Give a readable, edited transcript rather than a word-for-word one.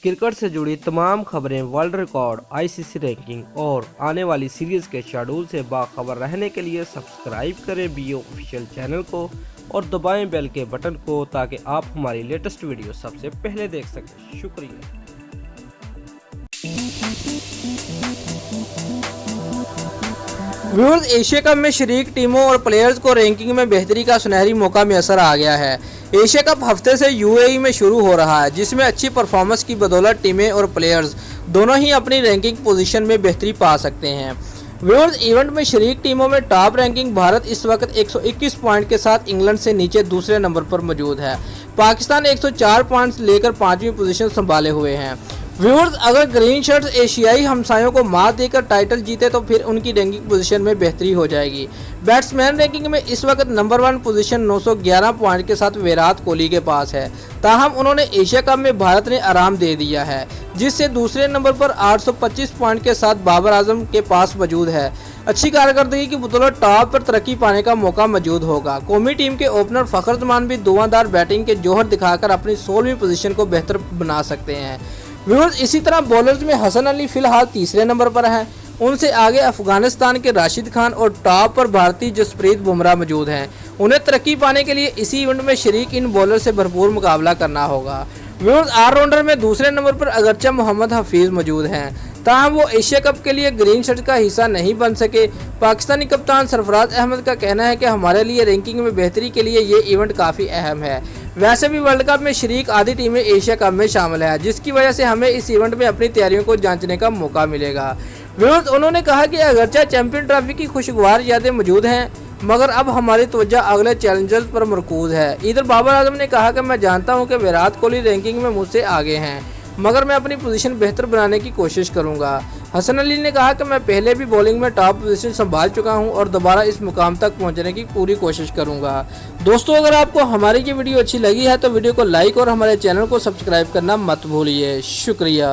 Cricket से जुड़ी तमाम खबरें, वर्ल्ड रिकॉर्ड, आईसीसी रैंकिंग और आने वाली सीरीज के शेड्यूल से बाखबर रहने के लिए सब्सक्राइब करें बीओ ऑफिशियल चैनल को और दबाएं बेल के बटन को ताकि आप हमारी लेटेस्ट वीडियो सबसे पहले देख सकें। शुक्रिया। व्यूअर्स, एशिया कप में शरीक टीमों और प्लेयर्स को रैंकिंग में बेहतरी का सुनहरी मौका मैसर आ गया है। एशिया कप हफ्ते से यूएई में शुरू हो रहा है, जिसमें अच्छी परफॉर्मेंस की बदौलत टीमें और प्लेयर्स दोनों ही अपनी रैंकिंग पोजीशन में बेहतरी पा सकते हैं। व्यूअर्स, इवेंट में शरीक टीमों में टॉप रैंकिंग भारत इस वक्त 121 पॉइंट के साथ इंग्लैंड से नीचे दूसरे नंबर पर मौजूद है। पाकिस्तान 104 पॉइंट्स लेकर 5वीं पोजीशन संभाले हुए हैं। व्यूअर्स, अगर ग्रीन शर्ट्स एशियाई हमसायों को मात देकर टाइटल जीते तो फिर उनकी रैंकिंग पोजीशन में बेहतरी हो जाएगी। बैट्समैन रैंकिंग में इस वक्त नंबर 1 पोजीशन 911 पॉइंट के साथ विराट कोहली के पास है। ताहम उन्होंने एशिया कप में भारत ने आराम दे दिया है, जिससे दूसरे नंबर पर 825 पॉइंट के साथ बाबर आजम के पास मौजूद है। अच्छी कारकर्दगी की बदौलत टॉप पर तरक्की पाने का मौका मौजूद होगा। कौमी टीम के ओपनर फखर जमान भी धुआंधार बैटिंग के जौहर दिखाकर अपनी 16वीं पोजीशन को बेहतर बना सकते हैं। व्यूअर्स, इसी तरह बॉलर्स में हसन अली फिलहाल तीसरे नंबर पर हैं। उनसे आगे अफगानिस्तान के राशिद खान और टॉप पर भारतीय जसप्रीत बुमराह मौजूद हैं। उन्हें तरक्की पाने के लिए इसी इवेंट में शरीक इन बॉलर से भरपूर मुकाबला करना होगा। व्यूअर्स, ऑलराउंडर में दूसरे नंबर पर अगरचा मोहम्मद हफीज मौजूद हैं, ताहम वो एशिया कप के लिए ग्रीन शर्ट का हिस्सा नहीं बन सके। पाकिस्तानी कप्तान सरफराज अहमद का कहना है कि हमारे लिए रैंकिंग में बेहतरी के लिए ये इवेंट काफ़ी अहम है। वैसे भी वर्ल्ड कप में शरीक आधी टीमें एशिया कप में शामिल है, जिसकी वजह से हमें इस इवेंट में अपनी तैयारियों को जांचने का मौका मिलेगा। व्यूअर्स, उन्होंने कहा कि अगरचा चैंपियन ट्रॉफी की खुशगवार यादें मौजूद हैं, मगर अब हमारी तवज्जो अगले चैलेंजर्स पर मरकूज है। इधर बाबर आजम ने कहा कि मैं जानता हूं कि विराट कोहली रैंकिंग में मुझसे आगे हैं, मगर मैं अपनी पोजीशन बेहतर बनाने की कोशिश करूंगा। हसन अली ने कहा कि मैं पहले भी बॉलिंग में टॉप पोजीशन संभाल चुका हूं और दोबारा इस मुकाम तक पहुंचने की पूरी कोशिश करूंगा। दोस्तों, अगर आपको हमारी ये वीडियो अच्छी लगी है तो वीडियो को लाइक और हमारे चैनल को सब्सक्राइब करना मत भूलिए। शुक्रिया।